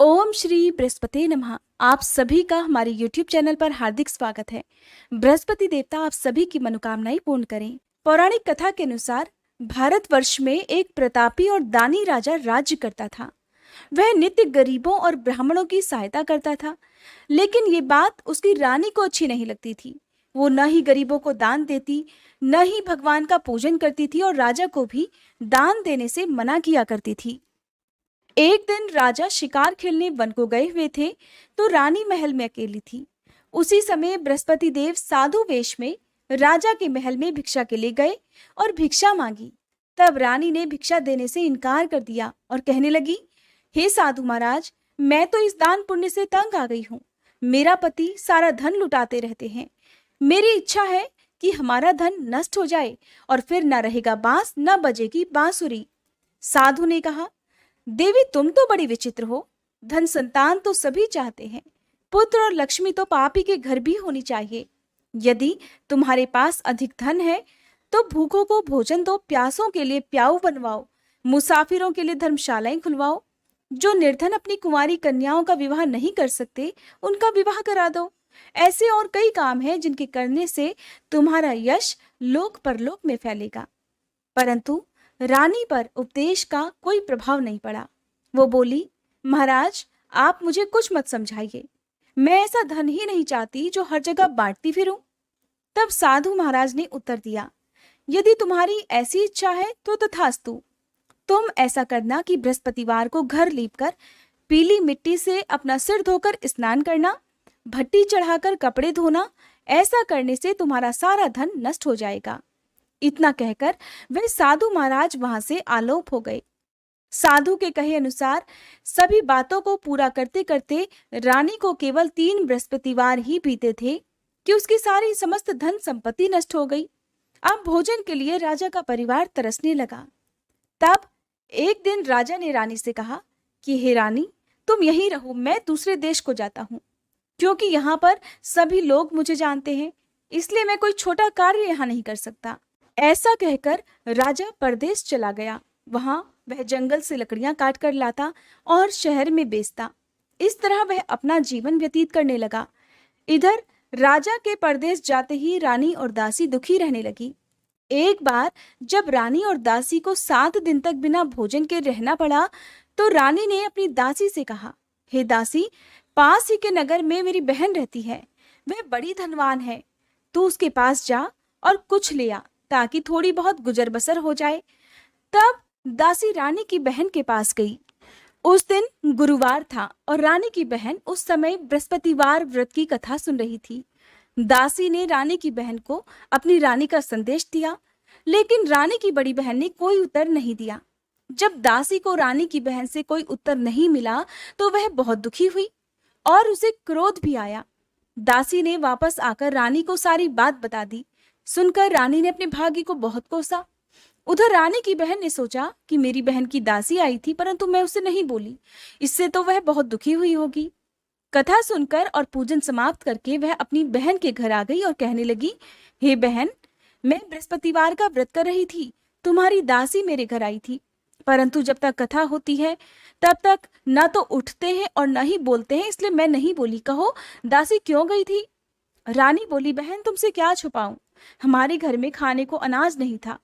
ओम श्री बृहस्पति नमः। आप सभी का हमारे YouTube चैनल पर हार्दिक स्वागत है। बृहस्पति देवता आप सभी की मनोकामनाएं पूर्ण करें। पौराणिक कथा के अनुसार भारतवर्ष में एक प्रतापी और दानी राजा राज्य करता था। वह नित्य गरीबों और ब्राह्मणों की सहायता करता था, लेकिन ये बात उसकी रानी को अच्छी नहीं लगती थी। वो न ही गरीबों को दान देती, न ही भगवान का पूजन करती थी और राजा को भी दान देने से मना किया करती थी। एक दिन राजा शिकार खेलने वन को गए हुए थे, तो रानी महल में अकेली थी। उसी समय बृहस्पति देव साधु वेश में राजा के महल में भिक्षा के लिए गए और भिक्षा मांगी। तब रानी ने भिक्षा देने से इनकार कर दिया और कहने लगी, हे साधु महाराज, मैं तो इस दान पुण्य से तंग आ गई हूँ। मेरा पति सारा धन लुटाते रहते हैं। मेरी इच्छा है कि हमारा धन नष्ट हो जाए और फिर न रहेगा बांस, न बजेगी बांसुरी। साधु ने कहा, देवी तुम तो बड़ी विचित्र हो। धन संतान तो सभी चाहते हैं, पुत्र और लक्ष्मी तो पापी के घर भी होनी चाहिए। यदि तुम्हारे पास अधिक धन है तो भूखों को भोजन दो, प्यासों के लिए प्याऊ बनवाओ, मुसाफिरों के लिए धर्मशालाएं खुलवाओ। जो निर्धन अपनी कुंवारी कन्याओं का विवाह नहीं कर सकते, उनका विवाह करा दो। ऐसे और कई काम हैं जिनके करने से तुम्हारा यश लोक परलोक में फैलेगा। परंतु रानी पर उपदेश का कोई प्रभाव नहीं पड़ा। वो बोली, महाराज आप मुझे कुछ मत समझाइए। मैं ऐसा धन ही नहीं चाहती जो हर जगह बांटती फिरूं। तब साधु महाराज ने उत्तर दिया, यदि तुम्हारी ऐसी इच्छा है तो तथास्तु। तुम ऐसा करना कि बृहस्पतिवार को घर लीपकर पीली मिट्टी से अपना सिर धोकर स्नान करना, भट्टी चढ़ाकर कपड़े धोना। ऐसा करने से तुम्हारा सारा धन नष्ट हो जाएगा। इतना कहकर वह साधु महाराज वहां से आलोप हो गए। साधु के कहे अनुसार सभी बातों को पूरा करते करते रानी को केवल 3 बृहस्पतिवार ही बीते थे कि उसकी सारी समस्त धन संपत्ति नष्ट हो गई। अब भोजन के लिए राजा का परिवार तरसने लगा। तब एक दिन राजा ने रानी से कहा कि हे रानी, तुम यहीं रहो, मैं दूसरे देश को जाता हूँ, क्योंकि यहाँ पर सभी लोग मुझे जानते हैं, इसलिए मैं कोई छोटा कार्य यहाँ नहीं कर सकता। ऐसा कहकर राजा परदेश चला गया। वहां वह जंगल से लकड़ियां काट कर लाता और शहर में बेचता। इस तरह वह अपना जीवन व्यतीत करने लगा। इधर राजा के परदेश जाते ही रानी और दासी दुखी रहने लगी। एक बार जब रानी और दासी को 7 दिन तक बिना भोजन के रहना पड़ा, तो रानी ने अपनी दासी से कहा, हे दासी, पास ही के नगर में मेरी बहन रहती है, वह बड़ी धनवान है। तू उसके पास जा और कुछ ले आ, ताकि थोड़ी बहुत गुजर बसर हो जाए। तब दासी रानी की बहन के पास गई। उस दिन गुरुवार था और रानी की बहन उस समय बृहस्पतिवार व्रत की कथा सुन रही थी। दासी ने रानी की बहन को अपनी रानी का संदेश दिया, लेकिन रानी की बड़ी बहन ने कोई उत्तर नहीं दिया। जब दासी को रानी की बहन से कोई उत्तर नहीं मिला तो वह बहुत दुखी हुई और उसे क्रोध भी आया। दासी ने वापस आकर रानी को सारी बात बता दी। सुनकर रानी ने अपने भाग्य को बहुत कोसा। उधर रानी की बहन ने सोचा कि मेरी बहन की दासी आई थी, परंतु मैं उसे नहीं बोली, इससे तो वह बहुत दुखी हुई होगी। कथा सुनकर और पूजन समाप्त करके वह अपनी बहन के घर आ गई और कहने लगी, हे बहन, मैं बृहस्पतिवार का व्रत कर रही थी, तुम्हारी दासी मेरे घर आई थी, परंतु जब तक कथा होती है तब तक न तो उठते हैं और न ही बोलते हैं, इसलिए मैं नहीं बोली। कहो दासी क्यों गई थी? रानी बोली, बहन तुमसे क्या छुपाऊं, हमारे घर में खाने को अनाज नहीं था।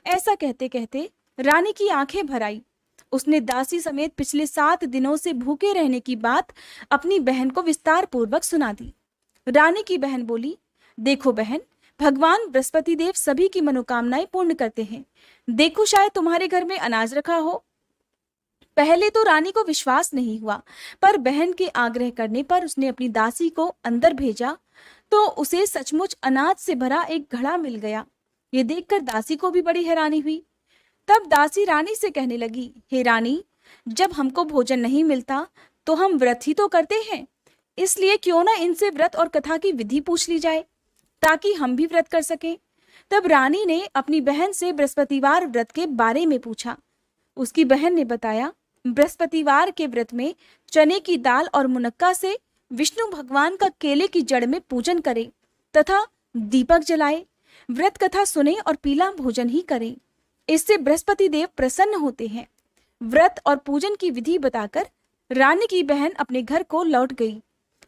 ऐसा कहते कहते रानी की आंखें भर आई। उसने दासी समेत पिछले 7 दिनों से भूखे रहने की बात अपनी बहन को विस्तार पूर्वक सुना दी। रानी की बहन बोली, देखो बहन, भगवान बृहस्पति देव सभी की मनोकामनाएं पूर्ण करते हैं। देखो शायद तुम्हारे घर में अनाज रखा हो। पहले तो रानी को विश्वास नहीं हुआ, पर बहन के आग्रह करने पर उसने अपनी दासी को अंदर भेजा तो उसे सचमुच अनाज से भरा एक घड़ा मिल गया। ये देखकर दासी को भी बड़ी हैरानी हुई। तब दासी रानी से कहने लगी, हे रानी, जब हमको भोजन नहीं मिलता तो हम व्रत ही तो करते हैं, इसलिए क्यों ना इनसे व्रत और कथा की विधि पूछ ली जाए, ताकि हम भी व्रत कर सकें। तब रानी ने अपनी बहन से बृहस्पतिवार व्रत के बारे में पूछा। उसकी बहन ने बताया, बृहस्पतिवार के व्रत में चने की दाल और मुनक्का से विष्णु भगवान का केले की जड़ में पूजन करें तथा दीपक जलाए, व्रत कथा सुने और पीला भोजन ही करें। इससे बृहस्पति देव प्रसन्न होते हैं। व्रत और पूजन की विधि बताकर रानी की बहन अपने घर को लौट गई।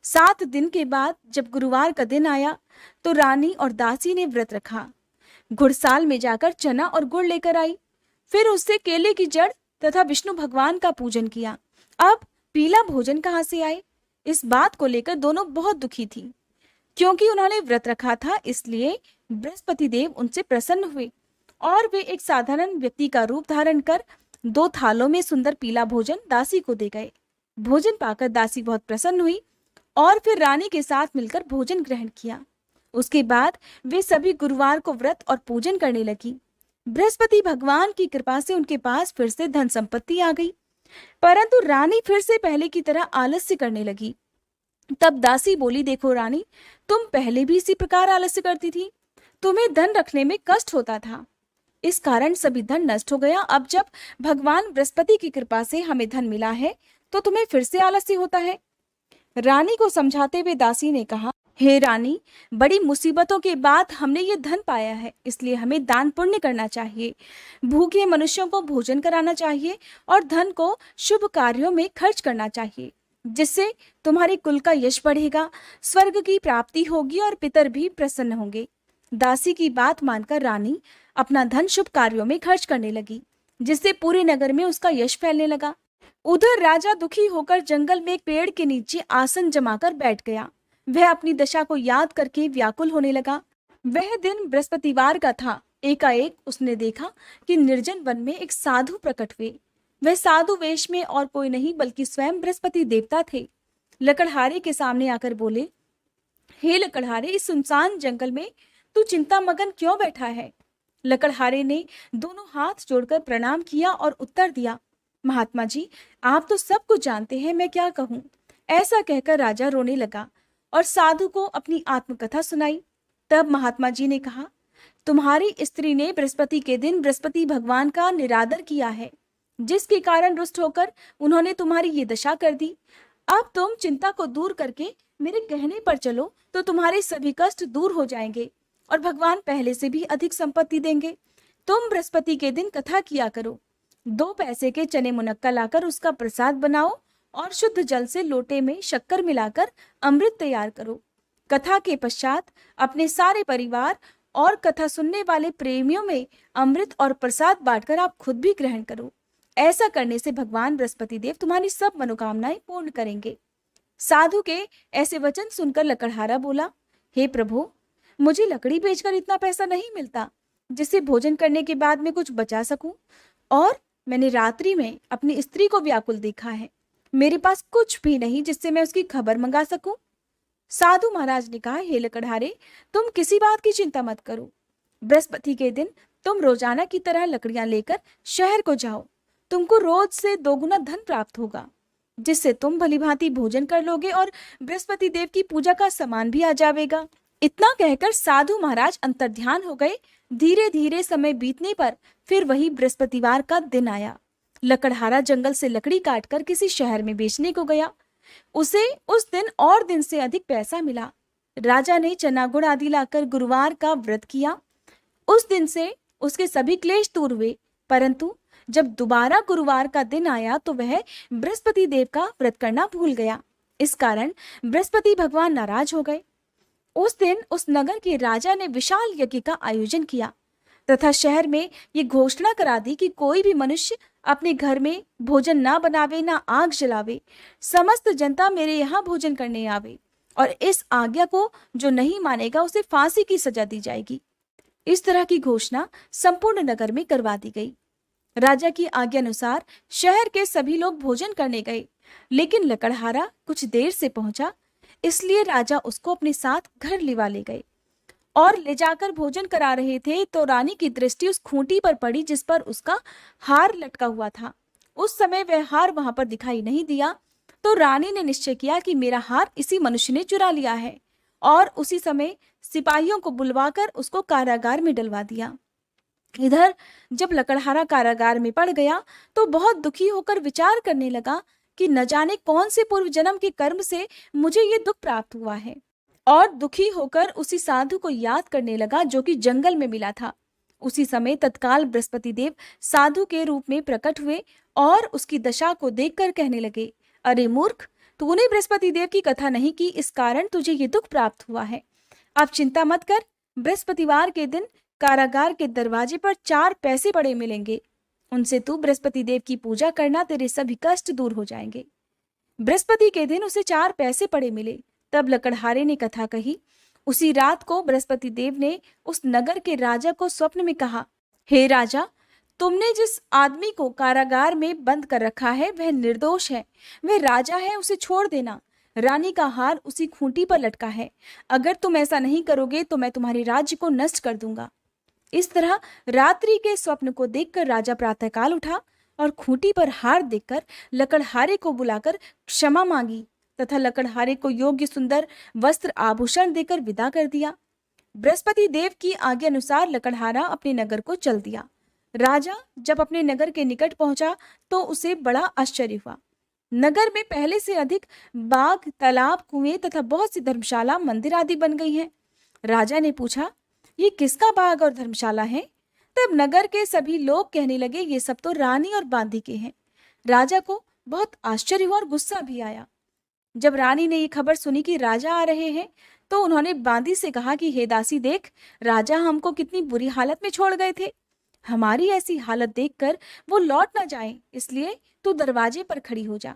7 दिन के बाद जब गुरुवार का दिन आया तो रानी और दासी ने व्रत रखा। घुड़साल में जाकर चना और गुड़ लेकर आई। फिर उससे केले की जड़ तथा विष्णु भगवान का पूजन किया। अब पीला भोजन कहाँ से आए? इस बात को लेकर दोनों बहुत दुखी थी। क्योंकि उन्होंने व्रत रखा था, इसलिए बृहस्पति देव उनसे प्रसन्न हुए और वे एक साधारण व्यक्ति का रूप धारण कर 2 थालों में सुंदर पीला भोजन दासी को दे गए। भोजन पाकर दासी बहुत प्रसन्न हुई और फिर रानी के साथ मिलकर भोजन ग्रहण किया। उसके बाद वे सभी गुरुवार को व्रत और पूजन करने लगी। बृहस्पति भगवान की कृपा से उनके पास फिर से धन संपत्ति आ गई, परंतु रानी फिर से पहले की तरह आलस्य करने लगी। तब दासी बोली, देखो रानी, तुम पहले भी इसी प्रकार आलस्य करती थी। तुम्हें धन रखने में कष्ट होता था, इस कारण सभी धन नष्ट हो गया। अब जब भगवान बृहस्पति की कृपा से हमें धन मिला है तो तुम्हें फिर से आलस्य होता है। रानी को समझाते हुए दासी ने कहा, हे रानी, बड़ी मुसीबतों के बाद हमने ये धन पाया है, इसलिए हमें दान पुण्य करना चाहिए, भूखे मनुष्यों को भोजन कराना चाहिए और धन को शुभ कार्यों में खर्च करना चाहिए, जिससे तुम्हारे कुल का यश बढ़ेगा, स्वर्ग की प्राप्ति होगी और पितर भी प्रसन्न होंगे। दासी की बात मानकर रानी अपना धन शुभ कार्यों में खर्च करने लगी, जिससे पूरे नगर में उसका यश फैलने लगा। उधर राजा दुखी होकर जंगल में एक पेड़ के नीचे आसन जमाकर बैठ गया। वह अपनी दशा को याद करके व्याकुल होने लगा। वह दिन बृहस्पतिवार का था। एकाएक उसने देखा कि निर्जन वन में एक साधु प्रकट हुए। वह साधु वेश में और कोई नहीं बल्कि स्वयं बृहस्पति देवता थे। लकड़हारे के सामने आकर बोले, हे लकड़हारे, इस सुनसान जंगल में तू चिंता मगन क्यों बैठा है? लकड़हारे ने दोनों हाथ जोड़कर प्रणाम किया और उत्तर दिया, महात्मा जी, आप तो सब कुछ जानते हैं, मैं क्या कहूँ। ऐसा कहकर राजा रोने लगा और साधु को अपनी आत्मकथा सुनाई। तब महात्मा जी ने कहा, तुम्हारी स्त्री ने बृहस्पति के दिन बृहस्पति भगवान का निरादर किया है, जिसके कारण रुष्ट होकर उन्होंने तुम्हारी ये दशा कर दी। अब तुम चिंता को दूर करके मेरे कहने पर चलो तो तुम्हारे सभी कष्ट दूर हो जाएंगे और भगवान पहले से भी अधिक संपत्ति देंगे। तुम बृहस्पति के दिन कथा किया करो। 2 पैसे के चने मुनक्का लाकर उसका प्रसाद बनाओ और शुद्ध जल से लोटे में शक्कर मिलाकर अमृत तैयार करो। कथा के पश्चात अपने सारे परिवार और कथा सुनने वाले प्रेमियों में अमृत और प्रसाद बांटकर आप खुद भी ग्रहण करो। ऐसा करने से भगवान बृहस्पति देव तुम्हारी सब मनोकामनाएं पूर्ण करेंगे। साधु के ऐसे वचन सुनकर लकड़हारा बोला, हे प्रभु, मुझे लकड़ी बेचकर इतना पैसा नहीं मिलता जिससे भोजन करने के बाद मैं कुछ बचा सकूं, और मैंने रात्रि में अपनी स्त्री को व्याकुल देखा है। मेरे पास कुछ भी नहीं जिससे मैं उसकी खबर मंगा सकूं। साधु महाराज ने कहा, हे लकड़हारे, तुम किसी बात की चिंता मत करो। बृहस्पति के दिन तुम रोजाना की तरह लकड़ियां लेकर शहर को जाओ। तुमको रोज से 2 गुना धन प्राप्त होगा, जिससे तुम भलीभांति भोजन कर लोगे और बृहस्पति देव की पूजा का सामान भी आ जाएगा। इतना कहकर साधु महाराज अंतर्ध्यान हो गए। धीरे धीरे समय बीतने पर फिर वही बृहस्पतिवार का दिन आया। लकड़हारा जंगल से लकड़ी काटकर किसी शहर में बेचने को गया। उसे उस दिन और दिन से अधिक पैसा मिला। राजा ने चना गुड़ आदि लाकर गुरुवार का व्रत किया। उस दिन से उसके सभी क्लेश दूर हुए, परंतु जब दोबारा गुरुवार का दिन आया तो वह बृहस्पति देव का व्रत करना भूल गया। इस कारण बृहस्पति भगवान नाराज हो गए। उस दिन उस नगर के राजा ने विशाल यज्ञ का आयोजन किया तथा शहर में ये घोषणा करा दी कि कोई भी मनुष्य अपने घर में भोजन ना बनावे, ना आग जलावे। समस्त जनता मेरे यहाँ भोजन करने आवे और इस आज्ञा को जो नहीं मानेगा उसे फांसी की सजा दी जाएगी। इस तरह की घोषणा संपूर्ण नगर में करवा दी गई। राजा की आज्ञा अनुसार शहर के सभी लोग भोजन करने गए, लेकिन लकड़हारा कुछ देर से पहुंचा, इसलिए राजा उसको अपने साथ घर लिवा ले गए और ले जाकर भोजन करा रहे थे तो रानी की दृष्टि उस खूंटी पर पड़ी जिस पर उसका हार लटका हुआ था। उस समय वह हार वहां पर दिखाई नहीं दिया तो रानी ने निश्चय किया कि मेरा हार इसी मनुष्य ने चुरा लिया है, और उसी समय सिपाहियों को बुलवाकर उसको कारागार में डलवा दिया। इधर जब लकड़हारा कारागार में पड़ गया तो बहुत दुखी होकर विचार करने लगा कि न जाने कौन से पूर्व जन्म के कर्म से मुझे ये दुख प्राप्त हुआ है, और दुखी होकर उसी साधु को याद करने लगा जो कि जंगल में मिला था। उसी समय तत्काल बृहस्पति देव साधु के रूप में प्रकट हुए और उसकी दशा को देखकर कहने लगे, अरे मूर्ख, तूने बृहस्पति देव की कथा नहीं की, इस कारण तुझे ये दुख प्राप्त हुआ है। अब चिंता मत कर, बृहस्पतिवार के दिन कारागार के दरवाजे पर 4 पैसे पड़े मिलेंगे। उनसे तू बृहस्पति देव की पूजा करना, तेरे सभी कष्ट दूर हो जाएंगे। बृहस्पति के दिन उसे 4 पैसे पड़े मिले। तब लकड़हारे ने कथा कही। उसी रात को बृहस्पति देव ने उस नगर के राजा को स्वप्न में कहा, हे राजा, तुमने जिस आदमी को कारागार में बंद कर रखा है वह निर्दोष है, वह राजा है, उसे छोड़ देना। रानी का हार उसी खूंटी पर लटका है। अगर तुम ऐसा नहीं करोगे तो मैं तुम्हारे राज्य को नष्ट कर दूंगा। इस तरह रात्रि के स्वप्न को देखकर राजा प्रातःकाल उठा और खूंटी पर हार देखकर लकड़हारे को बुलाकर क्षमा मांगी तथा लकड़हारे को योग्य सुंदर वस्त्र आभूषण देकर विदा कर दिया। बृहस्पति देव की आज्ञा अनुसार लकड़हारा अपने नगर को चल दिया। राजा जब अपने नगर के निकट पहुंचा तो उसे बड़ा आश्चर्य हुआ। नगर में पहले से अधिक बाग, तालाब, कुएं तथा बहुत सी धर्मशाला, मंदिर आदि बन गई हैं। राजा ने पूछा, ये किसका बाग और धर्मशाला है? तब नगर के सभी लोग कहने लगे, ये सब तो रानी और बांदी के हैं। राजा को बहुत आश्चर्य हुआ और गुस्सा भी आया। जब रानी ने ये खबर सुनी कि राजा आ रहे हैं तो उन्होंने बांदी से कहा कि हे दासी, देख, राजा हमको कितनी बुरी हालत में छोड़ गए थे। हमारी ऐसी हालत देखकर वो लौट ना जाए, इसलिए तू दरवाजे पर खड़ी हो जा।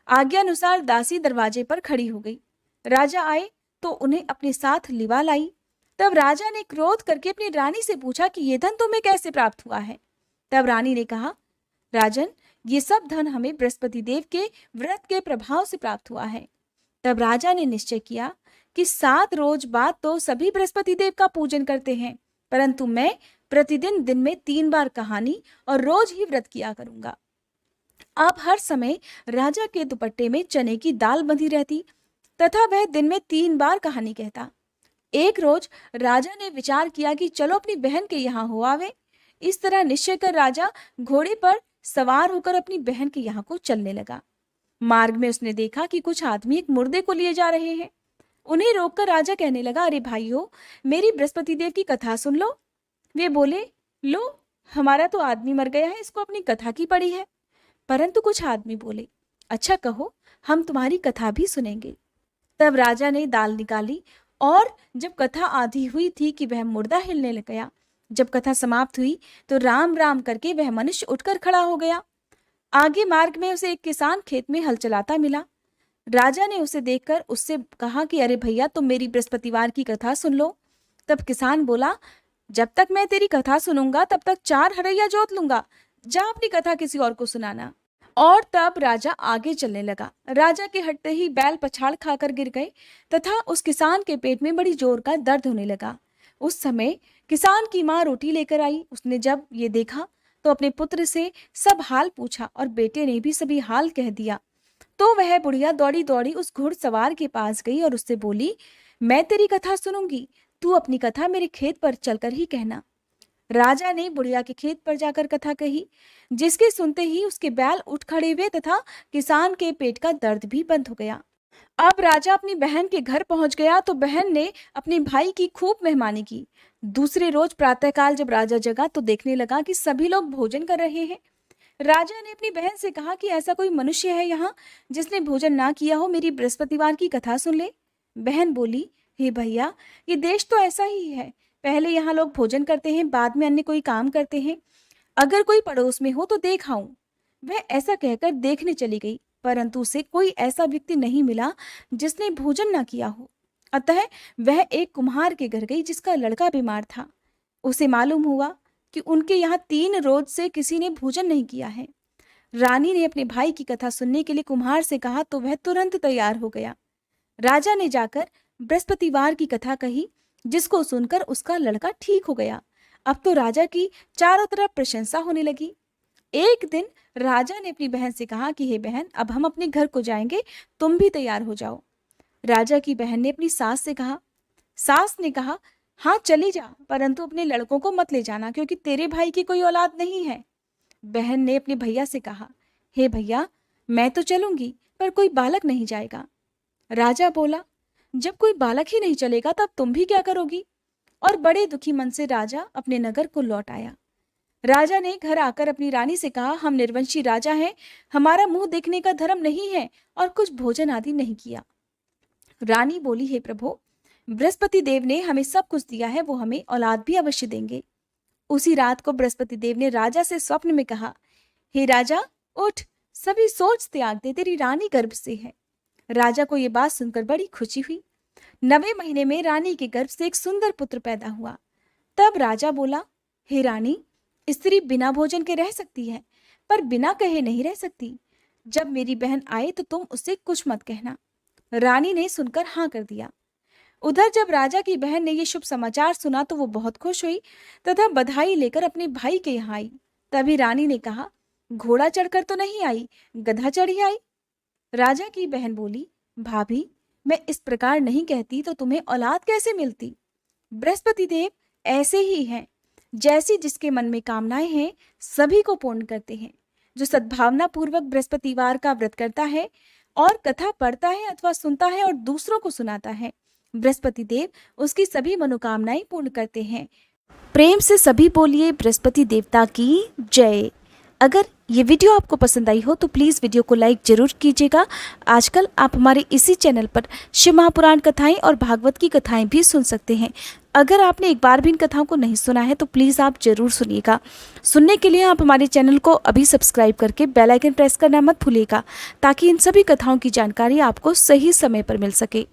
आज्ञा अनुसार दासी दरवाजे पर खड़ी हो गई। राजा आए तो उन्हें अपने साथ लिवा लाई। तब राजा ने क्रोध करके अपनी रानी से पूछा कि ये धन तुम्हें कैसे प्राप्त हुआ है? तब रानी ने कहा, राजन, ये सब धन हमें बृहस्पति देव के व्रत के प्रभाव से प्राप्त हुआ है। तब राजा ने निश्चय किया कि 7 रोज बाद तो सभी बृहस्पति देव का पूजन करते हैं, परंतु मैं प्रतिदिन दिन में 3 बार कहानी और रोज ही व्रत किया करूंगा। अब हर समय राजा के दुपट्टे में चने की दाल बंधी रहती तथा वह दिन में 3 बार कहानी कहता। एक रोज राजा ने विचार किया कि चलो अपनी बहन के यहाँ हो आवे। इस तरह निश्चय कर राजा घोड़े पर सवार होकर अपनी बहन के यहाँ को चलने लगा। मार्ग में उसने देखा कि कुछ आदमी एक मुर्दे को लिए जा रहे हैं। उन्हें रोककर राजा कहने लगा, अरे भाइयों, मेरी बृहस्पति देव की कथा सुन लो। वे बोले, लो, हमारा तो आदमी मर गया है, इसको अपनी कथा की पड़ी है। परंतु कुछ आदमी बोले, अच्छा कहो, हम तुम्हारी कथा भी सुनेंगे। तब राजा ने दाल निकाली और जब कथा आधी हुई थी कि वह मुर्दा हिलने लग गया। जब कथा समाप्त हुई तो राम राम करके वह मनुष्य उठकर खड़ा हो गया। आगे मार्ग में उसे एक किसान खेत में हल चलाता मिला। राजा ने उसे देखकर उससे कहा कि अरे भैया, तुम मेरी बृहस्पतिवार की कथा सुन लो। तब किसान बोला, जब तक मैं तेरी कथा सुनूंगा तब तक 4 हरैया जोत लूंगा, जा अपनी कथा किसी और को सुनाना। और तब राजा आगे चलने लगा। राजा के हटते ही बैल पछाड़ खाकर गिर गए तथा उस किसान के पेट में बड़ी जोर का दर्द होने लगा। उस समय किसान की माँ रोटी लेकर आई। उसने जब ये देखा तो अपने पुत्र से सब हाल पूछा और बेटे ने भी सभी हाल कह दिया। तो वह बुढ़िया दौड़ी दौड़ी उस घुड़सवार के पास गई और उससे बोली, मैं तेरी कथा सुनूंगी, तू अपनी कथा मेरे खेत पर चलकर ही कहना। राजा ने बुढ़िया के खेत पर जाकर कथा कही, जिसके सुनते ही उसके बैल उठ खड़े हुए तथा किसान के पेट का दर्द भी बंद हो गया। अब राजा अपनी बहन के घर पहुंच गया तो बहन ने अपने भाई की खूब मेहमानी की। दूसरे रोज प्रातःकाल जब राजा जगा तो देखने लगा कि सभी लोग भोजन कर रहे हैं। राजा ने अपनी बहन से कहा कि ऐसा कोई मनुष्य है यहाँ जिसने भोजन ना किया हो, मेरी बृहस्पतिवार की कथा सुन ले। बहन बोली, हे भैया, ये देश तो ऐसा ही है, पहले यहाँ लोग भोजन करते हैं, बाद में अन्य कोई काम करते हैं। अगर कोई पड़ोस में हो तो देख आऊं। वह ऐसा कहकर देखने चली गई, परंतु उसे कोई ऐसा व्यक्ति नहीं मिला जिसने भोजन न किया हो। अतः वह एक कुम्हार के घर गई जिसका लड़का बीमार था। उसे मालूम हुआ कि उनके यहाँ 3 रोज से किसी ने भोजन नहीं किया है। रानी ने अपने भाई की कथा सुनने के लिए कुम्हार से कहा तो वह तुरंत तैयार हो गया। राजा ने जाकर बृहस्पतिवार की कथा कही, जिसको सुनकर उसका लड़का ठीक हो गया। अब तो राजा की चारों तरफ प्रशंसा होने लगी। एक दिन राजा ने अपनी बहन से कहा कि हे बहन, अब हम अपने घर को जाएंगे, तुम भी तैयार हो जाओ। राजा की बहन ने अपनी सास से कहा। सास ने कहा, हाँ चली जा, परंतु अपने लड़कों को मत ले जाना, क्योंकि तेरे भाई की कोई औलाद नहीं है। बहन ने अपने भैया से कहा, हे भैया, मैं तो चलूंगी, पर कोई बालक नहीं जाएगा। राजा बोला, जब कोई बालक ही नहीं चलेगा तब तुम भी क्या करोगी? और बड़े दुखी मन से राजा अपने नगर को लौट आया। राजा ने घर आकर अपनी रानी से कहा, हम निर्वंशी राजा हैं, हमारा मुंह देखने का धर्म नहीं है और कुछ भोजन आदि नहीं किया। रानी बोली, हे प्रभु, बृहस्पति देव ने हमें सब कुछ दिया है, वो हमें औलाद भी अवश्य देंगे। उसी रात को बृहस्पति देव ने राजा से स्वप्न में कहा, हे राजा, उठ, सभी सोच त्याग दे, तेरी रानी गर्भ से है। राजा को ये बात सुनकर बड़ी खुशी हुई। 9वें महीने में रानी के गर्भ से एक सुंदर पुत्र पैदा हुआ। तब राजा बोला, हे रानी, स्त्री बिना भोजन के रह सकती है, पर बिना कहे नहीं रह सकती। जब मेरी बहन आए तो तुम उससे कुछ मत कहना। रानी ने सुनकर हाँ कर दिया। उधर जब राजा की बहन ने ये शुभ समाचार सुना तो वो बहुत खुश हुई तथा बधाई लेकर अपने भाई के यहाँ आई। तभी रानी ने कहा, घोड़ा चढ़कर तो नहीं आई, गधा चढ़ी आई। राजा की बहन बोली, भाभी, मैं इस प्रकार नहीं कहती तो तुम्हें औलाद कैसे मिलती? बृहस्पति देव ऐसे ही हैं, जैसी जिसके मन में कामनाएं हैं सभी को पूर्ण करते हैं। जो सद्भावना पूर्वक बृहस्पतिवार का व्रत करता है और कथा पढ़ता है अथवा सुनता है और दूसरों को सुनाता है, बृहस्पति देव उसकी सभी मनोकामनाएं पूर्ण करते हैं। प्रेम से सभी बोलिए बृहस्पति देवता की जय। अगर ये वीडियो आपको पसंद आई हो तो प्लीज़ वीडियो को लाइक जरूर कीजिएगा। आजकल आप हमारे इसी चैनल पर शिव महापुराण कथाएं और भागवत की कथाएं भी सुन सकते हैं। अगर आपने एक बार भी इन कथाओं को नहीं सुना है तो प्लीज़ आप जरूर सुनिएगा। सुनने के लिए आप हमारे चैनल को अभी सब्सक्राइब करके बेल आइकन प्रेस करना मत भूलिएगा, ताकि इन सभी कथाओं की जानकारी आपको सही समय पर मिल सके।